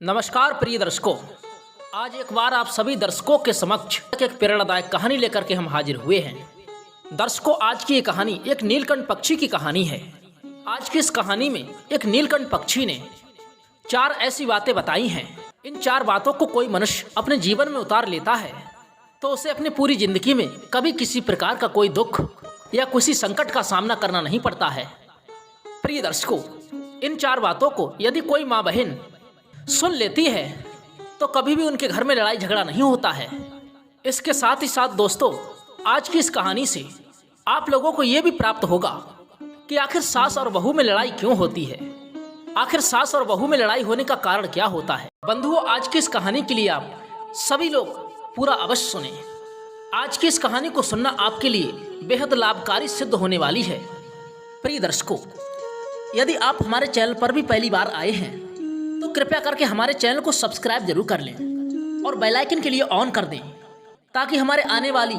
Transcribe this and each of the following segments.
नमस्कार प्रिय दर्शकों, आज एक बार आप सभी दर्शकों के समक्ष एक प्रेरणादायक कहानी लेकर के हम हाजिर हुए हैं। दर्शकों, आज की ये कहानी एक नीलकंठ पक्षी की कहानी है। आज की इस कहानी में एक नीलकंठ पक्षी ने 4 ऐसी बातें बताई हैं। इन 4 बातों को कोई मनुष्य अपने जीवन में उतार लेता है तो उसे अपनी पूरी जिंदगी में कभी किसी प्रकार का कोई दुख या किसी संकट का सामना करना नहीं पड़ता है। प्रिय दर्शकों, इन 4 बातों को यदि कोई माँ बहन सुन लेती है तो कभी भी उनके घर में लड़ाई झगड़ा नहीं होता है। इसके साथ ही साथ दोस्तों, आज की इस कहानी से आप लोगों को यह भी प्राप्त होगा कि आखिर सास और बहू में लड़ाई क्यों होती है, आखिर सास और बहू में लड़ाई होने का कारण क्या होता है। बंधुओं, आज की इस कहानी के लिए आप सभी लोग पूरा अवश्य सुने। आज की इस कहानी को सुनना आपके लिए बेहद लाभकारी सिद्ध होने वाली है। प्रिय दर्शकों, यदि आप हमारे चैनल पर भी पहली बार आए हैं तो कृपया करके हमारे चैनल को सब्सक्राइब जरूर कर लें और बेल आइकन के लिए ऑन कर दें ताकि हमारे आने वाली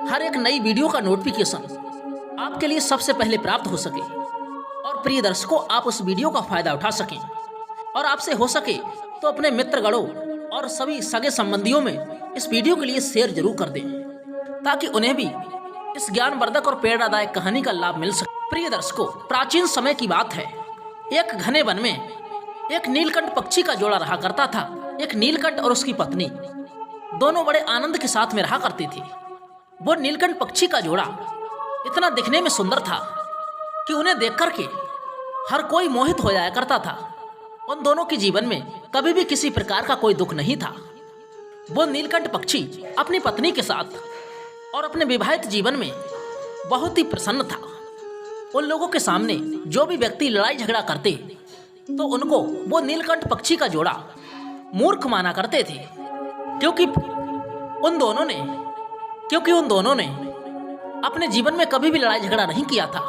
हर एक नई वीडियो का नोटिफिकेशन आपके लिए सबसे पहले प्राप्त हो सके। और प्रिय दर्शकों, आप उस वीडियो का फायदा उठा सकें और आपसे हो सके तो अपने मित्रगणों और सभी सगे संबंधियों में इस वीडियो के लिए शेयर जरूर कर दें ताकि उन्हें भी इस ज्ञानवर्धक और प्रेरणादायक कहानी का लाभ मिल सके। प्रिय दर्शकों, प्राचीन समय की बात है। एक घने वन में एक नीलकंठ पक्षी का जोड़ा रहा करता था। एक नीलकंठ और उसकी पत्नी दोनों बड़े आनंद के साथ में रहा करते थे। वो नीलकंठ पक्षी का जोड़ा इतना दिखने में सुंदर था कि उन्हें देख करके हर कोई मोहित हो जाया करता था। उन दोनों के जीवन में कभी भी किसी प्रकार का कोई दुख नहीं था। वो नीलकंठ पक्षी अपनी पत्नी के साथ और अपने विवाहित जीवन में बहुत ही प्रसन्न था। उन लोगों के सामने जो भी व्यक्ति लड़ाई झगड़ा करते तो उनको वो नीलकंठ पक्षी का जोड़ा मूर्ख माना करते थे, क्योंकि उन दोनों ने अपने जीवन में कभी भी लड़ाई झगड़ा नहीं किया था।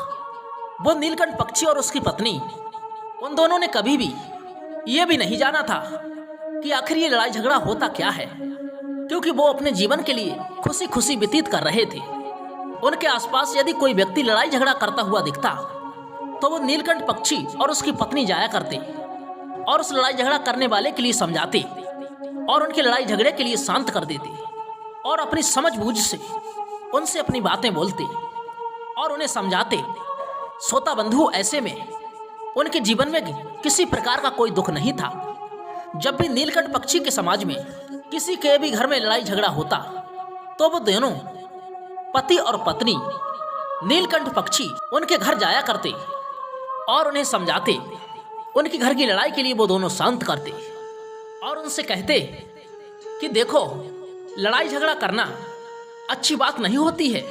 वो नीलकंठ पक्षी और उसकी पत्नी, उन दोनों ने कभी भी ये भी नहीं जाना था कि आखिर ये लड़ाई झगड़ा होता क्या है, क्योंकि वो अपने जीवन के लिए खुशी खुशी व्यतीत कर रहे थे। उनके आसपास यदि कोई व्यक्ति लड़ाई झगड़ा करता हुआ दिखता तो वो नीलकंठ पक्षी और उसकी पत्नी जाया करते और उस लड़ाई झगड़ा करने वाले के लिए समझाते और उनके लड़ाई झगड़े के लिए शांत कर देते और अपनी समझबूझ से उनसे अपनी बातें बोलते और उन्हें समझाते। श्रोता बंधु, ऐसे में उनके जीवन में किसी प्रकार का कोई दुख नहीं था। जब भी नीलकंठ पक्षी के समाज में किसी के भी घर में लड़ाई झगड़ा होता तो वो दोनों पति और पत्नी नीलकंठ पक्षी उनके घर जाया करते और उन्हें समझाते। उनके घर की लड़ाई के लिए वो दोनों शांत करते और उनसे कहते कि देखो, लड़ाई झगड़ा करना अच्छी बात नहीं होती है।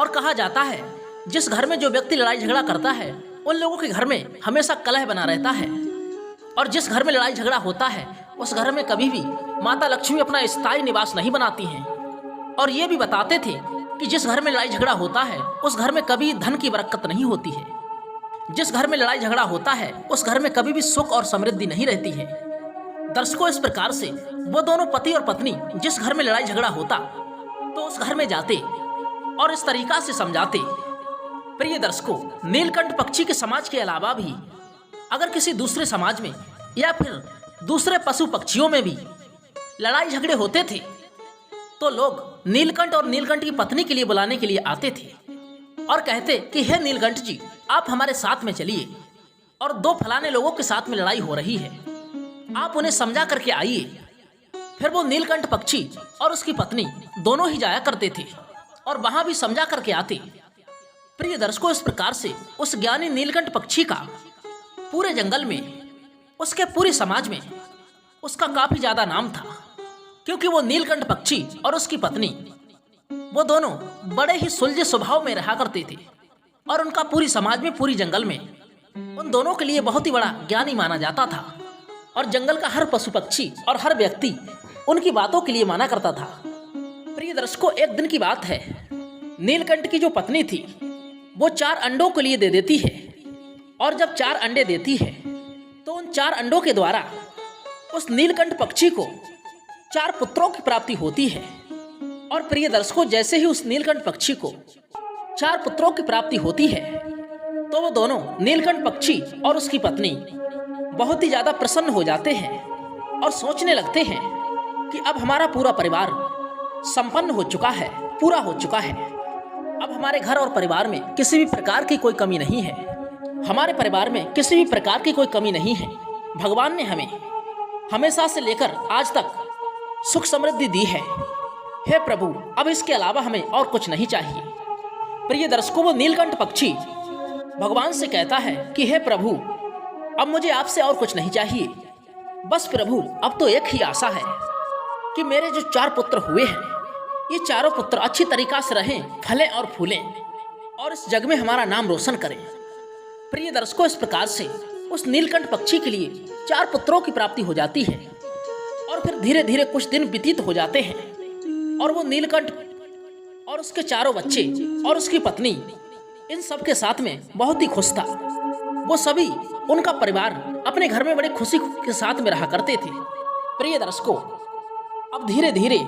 और कहा जाता है जिस घर में जो व्यक्ति लड़ाई झगड़ा करता है उन लोगों के घर में हमेशा कलह बना रहता है, और जिस घर में लड़ाई झगड़ा होता है उस घर में कभी भी माता लक्ष्मी अपना स्थायी निवास नहीं बनाती हैं। और ये भी बताते थे कि जिस घर में लड़ाई झगड़ा होता है उस घर में कभी धन की बरकत नहीं होती है। जिस घर में लड़ाई झगड़ा होता है उस घर में कभी भी सुख और समृद्धि नहीं रहती है। दर्शकों, इस प्रकार से वो दोनों पति और पत्नी जिस घर में लड़ाई झगड़ा होता तो उस घर में जाते और इस तरीका से समझाते। प्रिय दर्शकों, नीलकंठ पक्षी के समाज के अलावा भी अगर किसी दूसरे समाज में या फिर दूसरे पशु पक्षियों में भी लड़ाई झगड़े होते थे तो लोग नीलकंठ और नीलकंठ की पत्नी के लिए बुलाने के लिए आते थे और कहते कि हे नीलकंठ जी, आप हमारे साथ में चलिए और 2 फलाने लोगों के साथ में लड़ाई हो रही है, आप उन्हें समझा करके आइए। फिर वो नीलकंठ पक्षी और उसकी पत्नी दोनों ही जाया करते थे और वहां भी समझा करके आते। प्रिय दर्शकों, इस प्रकार से उस ज्ञानी नीलकंठ पक्षी का पूरे जंगल में, उसके पूरे समाज में उसका काफी ज्यादा नाम था, क्योंकि वो नीलकंठ पक्षी और उसकी पत्नी वो दोनों बड़े ही सुलझे स्वभाव में रहा करते थे और उनका पूरी समाज में, पूरी जंगल में उन दोनों के लिए बहुत ही बड़ा ज्ञानी माना जाता था। और जंगल का हर पशु पक्षी और हर व्यक्ति उनकी बातों के लिए माना करता था। प्रिय दर्शकों, एक दिन की बात है। नीलकंठ की जो पत्नी थी वो 4 अंडों के लिए दे देती है, और जब 4 अंडे देती है तो उन 4 अंडों के द्वारा उस नीलकंठ पक्षी को 4 पुत्रों की प्राप्ति होती है। और प्रिय दर्शकों, जैसे ही उस नीलकंठ पक्षी को 4 पुत्रों की प्राप्ति होती है तो वो दोनों नीलकंठ पक्षी और उसकी पत्नी बहुत ही ज्यादा प्रसन्न हो जाते हैं और सोचने लगते हैं कि अब हमारा पूरा परिवार संपन्न हो चुका है, पूरा हो चुका है। अब हमारे घर और परिवार में किसी भी प्रकार की कोई कमी नहीं है। हमारे परिवार में किसी भी प्रकार की कोई कमी नहीं है। भगवान ने हमें हमेशा से लेकर आज तक सुख समृद्धि दी है। हे प्रभु, अब इसके अलावा हमें और कुछ नहीं चाहिए। प्रिय दर्शकों, वो नीलकंठ पक्षी भगवान से कहता है कि हे प्रभु, अब मुझे आपसे और कुछ नहीं चाहिए। बस प्रभु, अब तो एक ही आशा है कि मेरे जो 4 पुत्र हुए हैं, ये चारों पुत्र अच्छी तरीका से रहें, फलें और फूलें और इस जग में हमारा नाम रोशन करें। प्रिय दर्शकों, इस प्रकार से उस नीलकंठ पक्षी के लिए 4 पुत्रों की प्राप्ति हो जाती है। और फिर धीरे धीरे कुछ दिन व्यतीत हो जाते हैं और वो नीलकंठ और उसके चारों बच्चे और उसकी पत्नी इन सब के साथ में बहुत ही खुश था। वो सभी, उनका परिवार अपने घर में बड़े खुशी के साथ में रहा करते थे। प्रिय दर्शकों, अब धीरे धीरे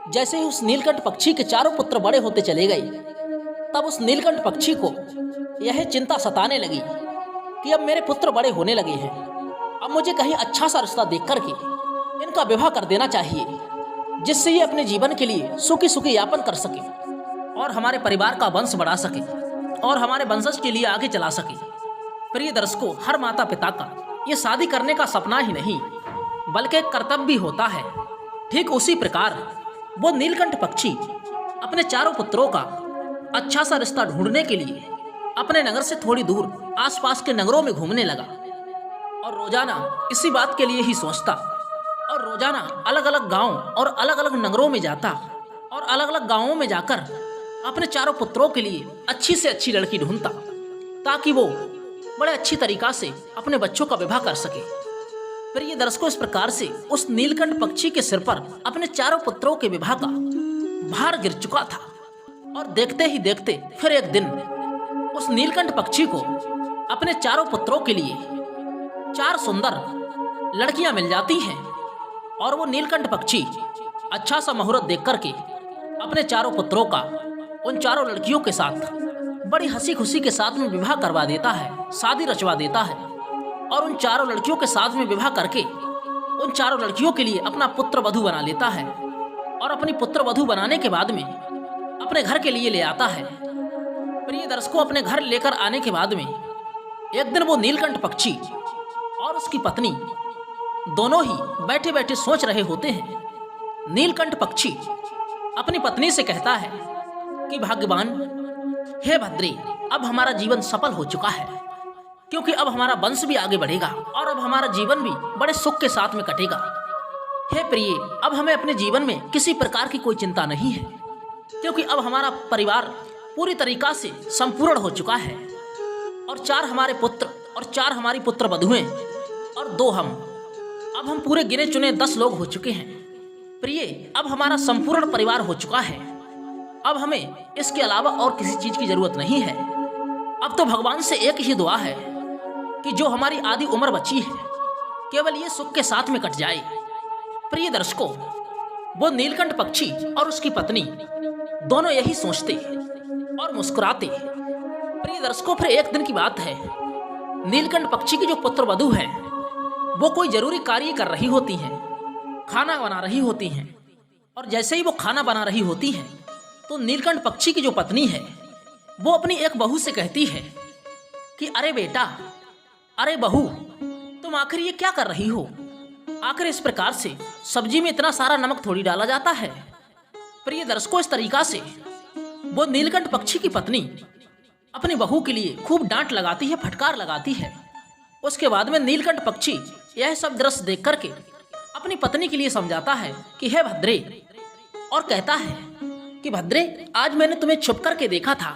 जैसे ही उस नीलकंठ पक्षी के चारों पुत्र बड़े होते चले गए, तब उस नीलकंठ पक्षी को यह चिंता सताने लगी कि अब मेरे पुत्र बड़े होने लगे हैं, अब मुझे कहीं अच्छा सा रिश्ता देख करके इनका विवाह कर देना चाहिए, जिससे ये अपने जीवन के लिए सुखी सुखी यापन कर सके और हमारे परिवार का वंश बढ़ा सके और हमारे वंशज के लिए आगे चला सके। प्रिय दर्शकों, हर माता पिता का ये शादी करने का सपना ही नहीं बल्कि एक कर्तव्य भी होता है। ठीक उसी प्रकार वो नीलकंठ पक्षी अपने चारों पुत्रों का अच्छा सा रिश्ता ढूंढने के लिए अपने नगर से थोड़ी दूर आसपास के नगरों में घूमने लगा और रोजाना इसी बात के लिए ही सोचता और रोजाना अलग अलग गांव और अलग अलग नगरों में जाता और अलग अलग गांवों में जाकर अपने चारों पुत्रों के लिए अच्छी से अच्छी लड़की ढूंढता, ताकि वो बड़े अच्छी तरीका से अपने बच्चों का विवाह कर सके। फिर ये दर्शकों, इस प्रकार से उस नीलकंठ पक्षी के सिर पर अपने चारों पुत्रों के विवाह का भार गिर चुका था। और देखते ही देखते फिर एक दिन उस नीलकंठ पक्षी को अपने चारों पुत्रों के लिए 4 सुंदर लड़कियां मिल जाती हैं और वो नीलकंठ पक्षी अच्छा सा मुहूर्त देख करके अपने चारों पुत्रों का उन चारों लड़कियों के साथ बड़ी हंसी खुशी के साथ में विवाह करवा देता है, शादी रचवा देता है और उन चारों लड़कियों के साथ में विवाह करके उन चारों लड़कियों के लिए अपना पुत्र वधू बना लेता है और अपनी पुत्र वधू बनाने के बाद में अपने घर के लिए ले आता है। प्रिय दर्शकों, अपने घर लेकर आने के बाद में एक दिन वो नीलकंठ पक्षी और उसकी पत्नी दोनों ही बैठे बैठे सोच रहे होते हैं। नीलकंठ पक्षी अपनी पत्नी से कहता है कि भाग्यवान, हे भद्रे, अब हमारा जीवन सफल हो चुका है, क्योंकि अब हमारा वंश भी आगे बढ़ेगा और अब हमारा जीवन भी बड़े सुख के साथ में कटेगा। हे प्रिय, अब हमें अपने जीवन में किसी प्रकार की कोई चिंता नहीं है, क्योंकि अब हमारा परिवार पूरी तरीका से संपूर्ण हो चुका है और 4 हमारे पुत्र और 4 हमारी पुत्र वधुएं और 2 हम, अब हम पूरे गिने चुने 10 लोग हो चुके हैं। प्रिय, अब हमारा संपूर्ण परिवार हो चुका है। अब हमें इसके अलावा और किसी चीज की जरूरत नहीं है। अब तो भगवान से एक ही दुआ है कि जो हमारी आधी उम्र बची है केवल ये सुख के साथ में कट जाए। प्रिय दर्शकों, वो नीलकंठ पक्षी और उसकी पत्नी दोनों यही सोचते और मुस्कुराते। प्रिय दर्शकों, फिर एक दिन की बात है, नीलकंठ पक्षी की जो पुत्र वधू है वो कोई जरूरी कार्य कर रही होती हैं, खाना बना रही होती हैं और जैसे ही वो खाना बना रही होती हैं तो नीलकंठ पक्षी की जो पत्नी है वो अपनी एक बहू से कहती है कि अरे बेटा, अरे बहू, तुम आखिर ये क्या कर रही हो? आखिर इस प्रकार से सब्जी में इतना सारा नमक थोड़ी डाला जाता है। प्रिय दर्शकों, इस तरीका से वो नीलकंठ पक्षी की पत्नी अपनी बहू के लिए खूब डांट लगाती है, फटकार लगाती है। उसके बाद में नीलकंठ पक्षी यह सब दृश्य देख करके अपनी पत्नी के लिए समझाता है कि हे भद्रे, और कहता है कि भद्रे, आज मैंने तुम्हें छुप करके देखा था।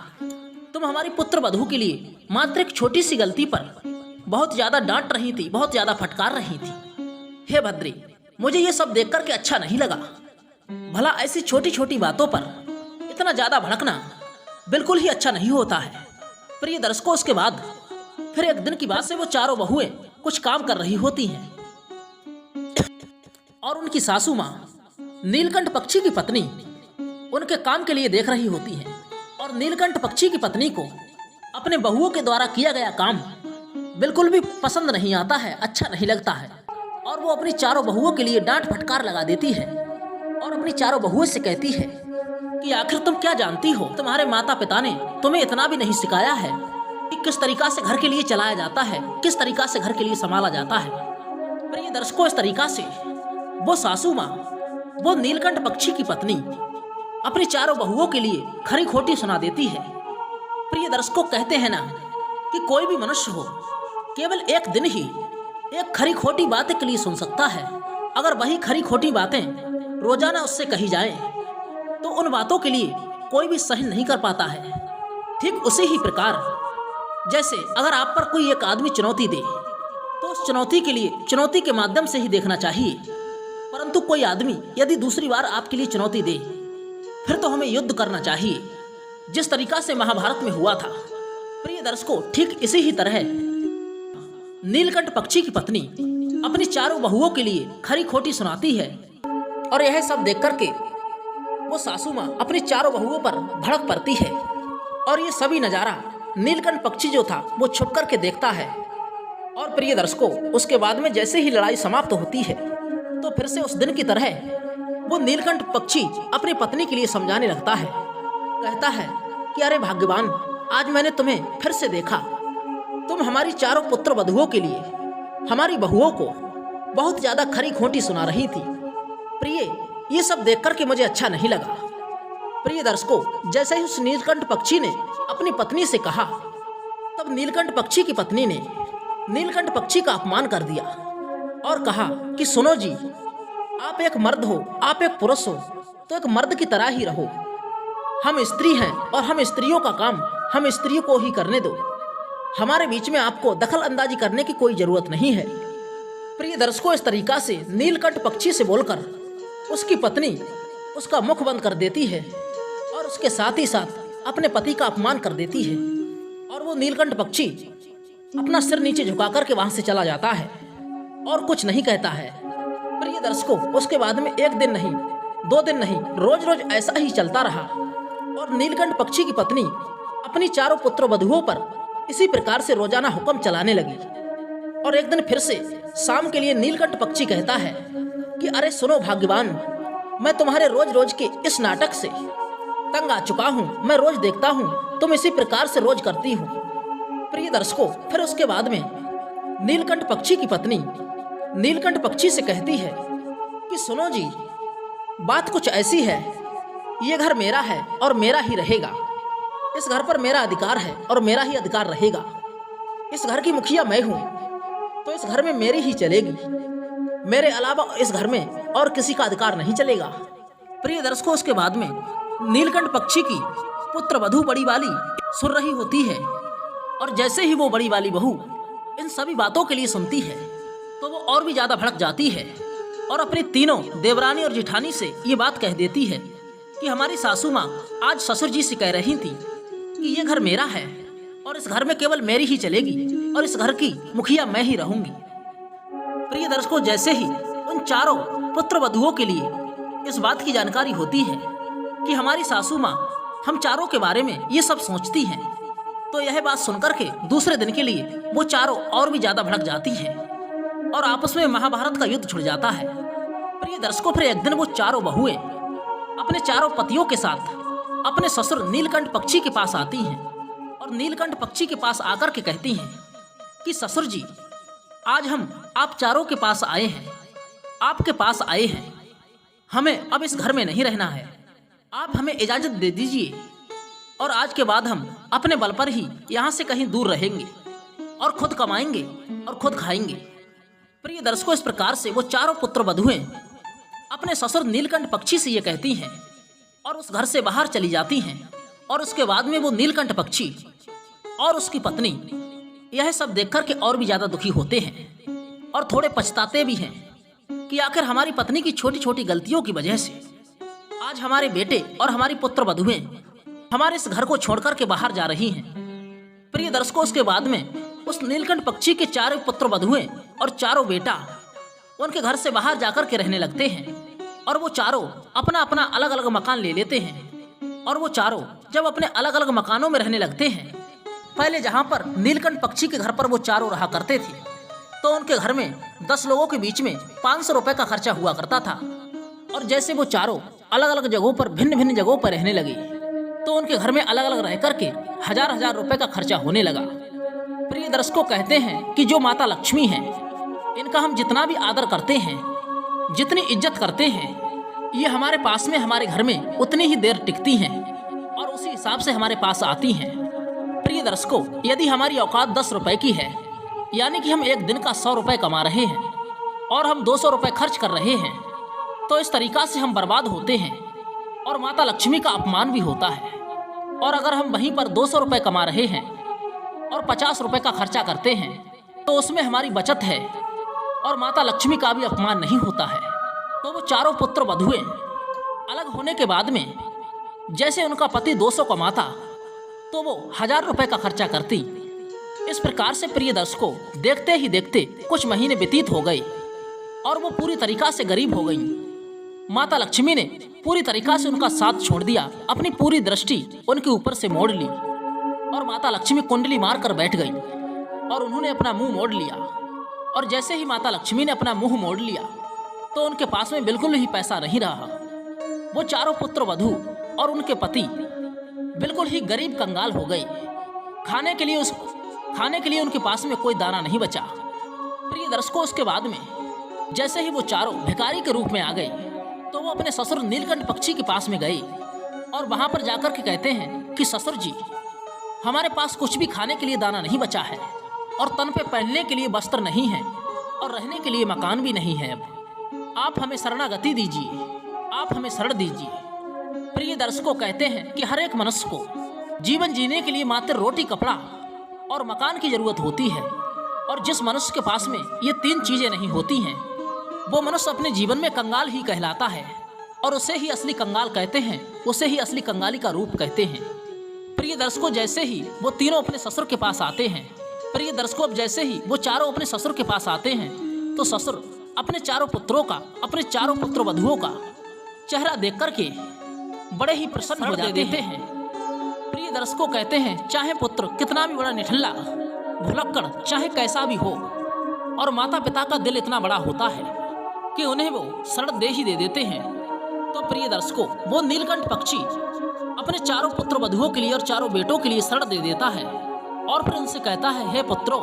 तुम हमारी पुत्र वधू के लिए मात्र एक छोटी सी गलती पर बहुत ज्यादा डांट रही थी, बहुत ज्यादा फटकार रही थी। हे भद्रे, मुझे ये सब देख करके अच्छा नहीं लगा। भला ऐसी छोटी छोटी बातों पर इतना ज्यादा भड़कना बिल्कुल ही अच्छा नहीं होता है। प्रिय दर्शकों, उसके बाद फिर एक दिन की बात से वो चारों बहुएं कुछ काम कर रही होती हैं और उनकी सासू माँ नीलकंठ पक्षी की पत्नी उनके काम के लिए देख रही होती हैं और नीलकंठ पक्षी की पत्नी को अपने बहुओं के द्वारा किया गया काम बिल्कुल भी पसंद नहीं आता है, अच्छा नहीं लगता है और वो अपनी चारों बहुओं के लिए डांट फटकार लगा देती है और अपनी चारों बहुओं से कहती है कि आखिर तुम क्या जानती हो, तुम्हारे माता पिता ने तुम्हें इतना भी नहीं सिखाया है कि किस तरीका से घर के लिए चलाया जाता है, किस तरीका से घर के लिए संभाला जाता है। प्रिय दर्शकों, इस तरीका से वो सासू माँ, वो नीलकंठ पक्षी की पत्नी अपनी चारों बहुओं के लिए खरी खोटी सुना देती है। प्रिय दर्शकों, कहते हैं ना कि कोई भी मनुष्य हो केवल एक दिन ही एक खरी खोटी बातें के लिए सुन सकता है। अगर वही खरी खोटी बातें रोजाना उससे कही जाएं, तो उन बातों के लिए कोई भी सहन नहीं कर पाता है। ठीक उसी ही प्रकार जैसे अगर आप पर कोई एक आदमी चुनौती दे, तो उस चुनौती के लिए चुनौती के माध्यम से ही देखना चाहिए। परंतु कोई आदमी यदि दूसरी बार आपके लिए चुनौती दे, फिर तो हमें युद्ध करना चाहिए, जिस तरीका से महाभारत में हुआ था। प्रिय दर्शकों, ठीक इसी ही तरह नीलकंठ पक्षी की पत्नी अपनी चारों बहुओं के लिए खरी खोटी सुनाती है और यह सब देख करके वो सासू माँ अपनी चारों बहुओं पर भड़क पड़ती है। और ये सभी नजारा नीलकंठ पक्षी जो था वो छुप करके देखता है। और प्रिय दर्शकों, उसके बाद में जैसे ही लड़ाई समाप्त होती है, तो फिर से उस दिन की तरह वो नीलकंठ पक्षी अपनी पत्नी के लिए समझाने लगता है। कहता है कि अरे भाग्यवान, आज मैंने तुम्हें फिर से देखा। तुम हमारी चारों पुत्र वधुओं के लिए, हमारी बहुओं को बहुत ज्यादा खरी खोटी सुना रही थी। प्रिय, ये सब देख करके मुझे अच्छा नहीं लगा। प्रिय दर्शकों, जैसे ही उस नीलकंठ पक्षी ने अपनी पत्नी से कहा, तब नीलकंठ पक्षी की पत्नी ने नीलकंठ पक्षी का अपमान कर दिया और कहा कि सुनो जी, आप एक मर्द हो, आप एक पुरुष हो, तो एक मर्द की तरह ही रहो। हम स्त्री हैं और हम स्त्रियों का काम हम स्त्रियों को ही करने दो। हमारे बीच में आपको दखल अंदाजी करने की कोई जरूरत नहीं है। प्रिय दर्शकों, इस तरीका से नीलकंठ पक्षी से बोलकर उसकी पत्नी उसका मुख बंद कर देती है और उसके साथ ही साथ अपने पति का अपमान कर देती है। और वो नीलकंठ पक्षी अपना सिर नीचे झुका करके वहां से चला जाता है और कुछ नहीं कहता है। प्रिय दर्शकों, उसके बाद में एक दिन नहीं, 2 दिन नहीं, रोज रोज ऐसा ही चलता रहा और नीलकंठ पक्षी की पत्नी अपनी चारों पुत्र वधुओं पर इसी प्रकार से रोजाना हुक्म चलाने लगी। और एक दिन फिर से शाम के लिए नीलकंठ पक्षी कहता है कि अरे सुनो भाग्यवान, मैं तुम्हारे रोज रोज के इस नाटक से तंग आ चुका हूँ। मैं रोज देखता हूँ तुम इसी प्रकार से रोज करती हो। प्रिय दर्शकों, फिर उसके बाद में नीलकंठ पक्षी की पत्नी नीलकंठ पक्षी से कहती है कि सुनो जी, बात कुछ ऐसी है, ये घर मेरा है और मेरा ही रहेगा। इस घर पर मेरा अधिकार है और मेरा ही अधिकार रहेगा। इस घर की मुखिया मैं हूँ, तो इस घर में मेरी ही चलेगी। मेरे अलावा इस घर में और किसी का अधिकार नहीं चलेगा। प्रिय दर्शकों, उसके बाद में नीलकंठ पक्षी की पुत्र वधू बड़ी वाली सुन रही होती है और जैसे ही वो बड़ी वाली बहू इन सभी बातों के लिए सुनती है, तो वो और भी ज्यादा भड़क जाती है और अपनी तीनों देवरानी और जिठानी से ये बात कह देती है कि हमारी सासू माँ आज ससुर जी से कह रही थी कि ये घर मेरा है और इस घर में केवल मेरी ही चलेगी और इस घर की मुखिया मैं ही रहूंगी। प्रिय दर्शकों, जैसे ही उन चारों पुत्र वधुओं के लिए इस बात की जानकारी होती है कि हमारी सासू माँ हम चारों के बारे में ये सब सोचती हैं, तो यह बात सुनकर के दूसरे दिन के लिए वो चारों और भी ज्यादा भड़क जाती हैं और आपस में महाभारत का युद्ध छिड़ जाता है। प्रिय दर्शकों, फिर एक दिन वो चारों बहुएं अपने चारों पतियों के साथ अपने ससुर नीलकंठ पक्षी के पास आती हैं और नीलकंठ पक्षी के पास आकर के कहती हैं कि ससुर जी, आज हम आप चारों के पास आए हैं, आपके पास आए हैं। हमें अब इस घर में नहीं रहना है, आप हमें इजाजत दे दीजिए और आज के बाद हम अपने बल पर ही यहाँ से कहीं दूर रहेंगे और खुद कमाएंगे और खुद खाएंगे। प्रिय दर्शकों, इस प्रकार से वो चारों पुत्र वधुएं अपने ससुर नीलकंठ पक्षी से ये कहती हैं और उस घर से बाहर चली जाती हैं। और उसके बाद में वो नीलकंठ पक्षी और उसकी पत्नी यह सब देख कर के और भी ज्यादा दुखी होते हैं और थोड़े पछताते भी हैं कि आखिर हमारी पत्नी की छोटी छोटी गलतियों की वजह से आज हमारे बेटे और हमारी पुत्र वधुएं हमारे इस घर को छोड़ कर के बाहर जा रही हैं। प्रिय दर्शकों, उसके बाद में उस नीलकंठ पक्षी के चारों पुत्र वधुएं और चारों बेटा उनके घर से बाहर जाकर के रहने लगते हैं और वो चारों अपना अपना अलग अलग मकान ले लेते हैं। और वो चारों जब अपने अलग अलग मकानों में रहने लगते हैं, पहले जहाँ पर नीलकंठ पक्षी के घर पर वो चारों रहा करते थे, तो उनके घर में 10 लोगों के बीच में 500 रुपए का खर्चा हुआ करता था। और जैसे वो चारों अलग अलग जगहों पर भिन्न भिन्न जगहों पर रहने लगे तो उनके घर में अलग अलग रह करके हजार हजार रुपए का खर्चा होने लगा। प्रिय दर्शकों, कहते हैं कि जो माता लक्ष्मी हैं, इनका हम जितना भी आदर करते हैं, जितनी इज्जत करते हैं, ये हमारे पास में, हमारे घर में उतनी ही देर टिकती हैं और उसी हिसाब से हमारे पास आती हैं। प्रिय दर्शकों, यदि हमारी औकात 10 रुपए की है, यानी कि हम एक दिन का 100 रुपए कमा रहे हैं और हम 200 रुपए खर्च कर रहे हैं, तो इस तरीका से हम बर्बाद होते हैं और माता लक्ष्मी का अपमान भी होता है। और अगर हम वहीं पर 200 रुपए कमा रहे हैं और 50 रुपए का खर्चा करते हैं तो उसमें हमारी बचत है और माता लक्ष्मी का भी अपमान नहीं होता है। तो वो चारों पुत्र वधुएं अलग होने के बाद में जैसे उनका पति 200 कमाता तो वो 1000 रुपए का खर्चा करती। इस प्रकार से प्रिय दर्शकों, देखते ही देखते कुछ महीने व्यतीत हो गए और वो पूरी तरीका से गरीब हो गई। माता लक्ष्मी ने पूरी तरीका से उनका साथ छोड़ दिया, अपनी पूरी दृष्टि उनके ऊपर से मोड़ ली और माता लक्ष्मी कुंडली मार कर बैठ गई और उन्होंने अपना मुंह मोड़ लिया। और जैसे ही माता लक्ष्मी ने अपना मुंह मोड़ लिया तो उनके पास में बिल्कुल ही पैसा नहीं रहा। वो चारों पुत्र वधू और उनके पति बिल्कुल ही गरीब कंगाल हो गए। खाने के लिए उनके पास में कोई दाना नहीं बचा। प्रिय दर्शकों, उसके बाद में जैसे ही वो चारों भिखारी के रूप में आ गए तो वो अपने ससुर नीलकंठ पक्षी के पास में गए और वहां पर जाकर के कहते हैं कि ससुर जी, हमारे पास कुछ भी खाने के लिए दाना नहीं बचा है और तन पे पहनने के लिए वस्त्र नहीं है और रहने के लिए मकान भी नहीं है। अब आप हमें शरणागति दीजिए, आप हमें शरण दीजिए। प्रिय दर्शकों, कहते हैं कि हर एक मनुष्य को जीवन जीने के लिए मात्र रोटी, कपड़ा और मकान की जरूरत होती है। और जिस मनुष्य के पास में ये 3 चीजें नहीं होती हैं, वो मनुष्य अपने जीवन में कंगाल ही कहलाता है और उसे ही असली कंगाल कहते हैं, उसे ही असली कंगाली का रूप कहते हैं। प्रिय दर्शकों, जैसे ही वो तीनों अपने ससुर के पास आते हैं, प्रिय दर्शकों, अब जैसे ही वो चारों अपने ससुर के पास आते हैं तो ससुर अपने चारों पुत्रों का, अपने चारों पुत्र वधुओं का चेहरा देख करके बड़े ही प्रसन्न हो जाते हैं। प्रिय दर्शकों, कहते हैं चाहे पुत्र कितना भी बड़ा निठल्ला, भुलक्कड़, चाहे कैसा भी हो, और माता पिता का दिल इतना बड़ा होता है कि उन्हें वो शरण दे ही दे देते हैं। तो प्रिय दर्शकों, वो नीलकंठ पक्षी अपने चारों पुत्र वधुओं के लिए और चारों बेटों के लिए शरण दे देता है और फिर उनसे कहता है, हे पुत्रों,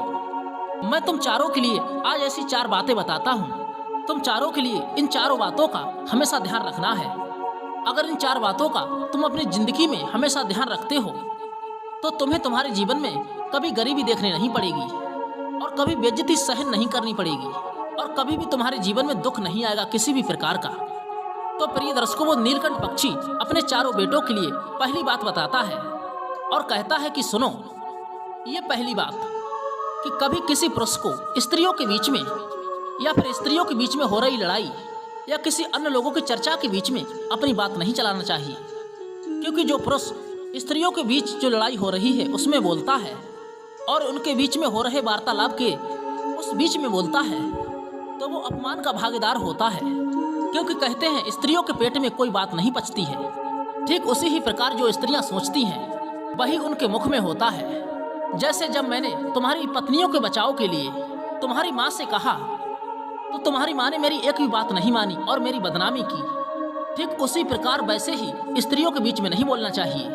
मैं तुम चारों के लिए आज ऐसी 4 बातें बताता हूँ। तुम चारों के लिए इन चारों बातों का हमेशा ध्यान रखना है। अगर इन 4 बातों का तुम अपनी जिंदगी में हमेशा ध्यान रखते हो तो तुम्हें तुम्हारे जीवन में कभी गरीबी देखने नहीं पड़ेगी और कभी बेइज्जती सहन नहीं करनी पड़ेगी और कभी भी तुम्हारे जीवन में दुख नहीं आएगा किसी भी प्रकार का। तो प्रिय दर्शकों, वो नीलकंठ पक्षी अपने चारों बेटों के लिए पहली बात बताता है और कहता है कि सुनो, ये पहली बात कि कभी किसी पुरुष को स्त्रियों के बीच में या फिर स्त्रियों के बीच में हो रही लड़ाई या किसी अन्य लोगों की चर्चा के बीच में अपनी बात नहीं चलाना चाहिए। क्योंकि जो पुरुष स्त्रियों के बीच जो लड़ाई हो रही है उसमें बोलता है और उनके बीच में हो रहे वार्तालाप के उस बीच में बोलता है तो वो अपमान का भागीदार होता है। क्योंकि कहते हैं स्त्रियों के पेट में कोई बात नहीं पचती है। ठीक उसी ही प्रकार जो स्त्रियां सोचती हैं वही उनके मुख में होता है। जैसे जब मैंने तुम्हारी पत्नियों के बचाव के लिए तुम्हारी माँ से कहा तो तुम्हारी माँ ने मेरी एक भी बात नहीं मानी और मेरी बदनामी की। ठीक उसी प्रकार वैसे ही स्त्रियों के बीच में नहीं बोलना चाहिए।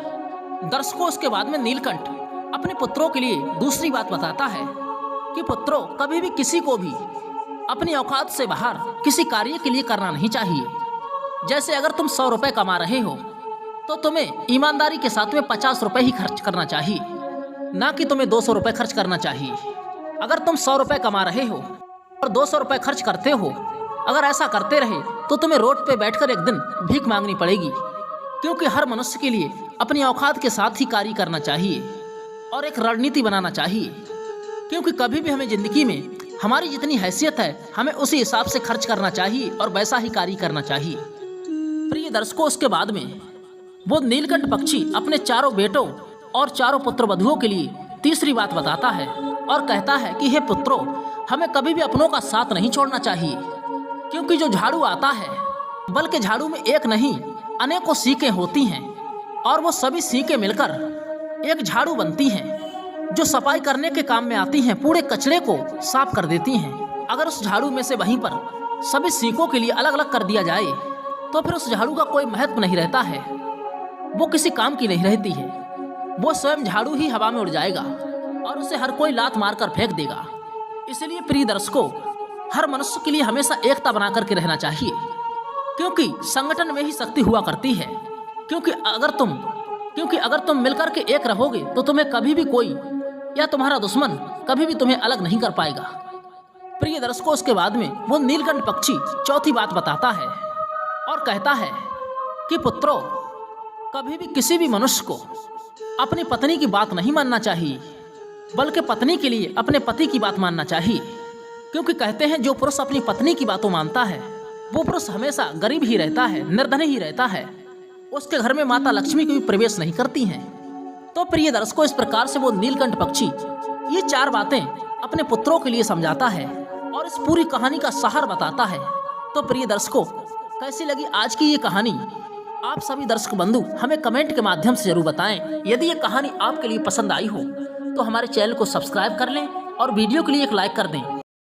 दर्शकों, उसके बाद में नीलकंठ अपने पुत्रों के लिए दूसरी बात बताता है कि पुत्रों, कभी भी किसी को भी अपनी औकात से बाहर किसी कार्य के लिए करना नहीं चाहिए। जैसे अगर तुम 100 रुपए कमा रहे हो तो तुम्हें ईमानदारी के साथ में 50 रुपए ही खर्च करना चाहिए, ना कि तुम्हें 200 रुपए खर्च करना चाहिए। अगर तुम 100 रुपए कमा रहे हो और 200 रुपए खर्च करते हो, अगर ऐसा करते रहे तो तुम्हें रोड पे बैठकर एक दिन भीख मांगनी पड़ेगी। क्योंकि हर मनुष्य के लिए अपनी औकात के साथ ही कार्य करना चाहिए और एक रणनीति बनाना चाहिए। क्योंकि कभी भी हमें जिंदगी में हमारी जितनी हैसियत है हमें उसी हिसाब से खर्च करना चाहिए और वैसा ही कार्य करना चाहिए। प्रिय दर्शकों, उसके बाद में वो नीलकंठ पक्षी अपने चारों बेटों और चारों पुत्र वधुओं के लिए तीसरी बात बताता है और कहता है कि हे पुत्रों, हमें कभी भी अपनों का साथ नहीं छोड़ना चाहिए। क्योंकि जो झाड़ू आता है, बल्कि झाड़ू में एक नहीं अनेकों सीखें होती हैं और वो सभी सीखें मिलकर एक झाड़ू बनती हैं जो सफाई करने के काम में आती हैं, पूरे कचरे को साफ कर देती हैं। अगर उस झाड़ू में से वहीं पर सभी सीकों के लिए अलग अलग कर दिया जाए तो फिर उस झाड़ू का कोई महत्व नहीं रहता है, वो किसी काम की नहीं रहती है। वो स्वयं झाड़ू ही हवा में उड़ जाएगा और उसे हर कोई लात मारकर फेंक देगा। इसलिए प्रिय दर्शकों, हर मनुष्य के लिए हमेशा एकता बना करके रहना चाहिए, क्योंकि संगठन में ही शक्ति हुआ करती है। क्योंकि अगर तुम मिलकर के एक रहोगे तो तुम्हें कभी भी कोई या तुम्हारा दुश्मन कभी भी तुम्हें अलग नहीं कर पाएगा। प्रिय दर्शकों, उसके बाद में वो नीलकंठ पक्षी चौथी बात बताता है और कहता है कि पुत्रों, कभी भी किसी भी मनुष्य को अपनी पत्नी की बात नहीं मानना चाहिए, बल्कि पत्नी के लिए अपने पति की बात मानना चाहिए। क्योंकि कहते हैं जो पुरुष अपनी पत्नी की बातों मानता है वो पुरुष हमेशा गरीब ही रहता है, निर्धन ही रहता है। उसके घर में माता लक्ष्मी की भी प्रवेश नहीं करती हैं। तो प्रिय दर्शकों, इस प्रकार से वो नीलकंठ पक्षी ये 4 बातें अपने पुत्रों के लिए समझाता है और इस पूरी कहानी का सार बताता है। तो प्रिय दर्शकों, कैसी लगी आज की ये कहानी? आप सभी दर्शक बंधु हमें कमेंट के माध्यम से जरूर बताएं। यदि ये कहानी आपके लिए पसंद आई हो तो हमारे चैनल को सब्सक्राइब कर लें और वीडियो के लिए एक लाइक कर दें।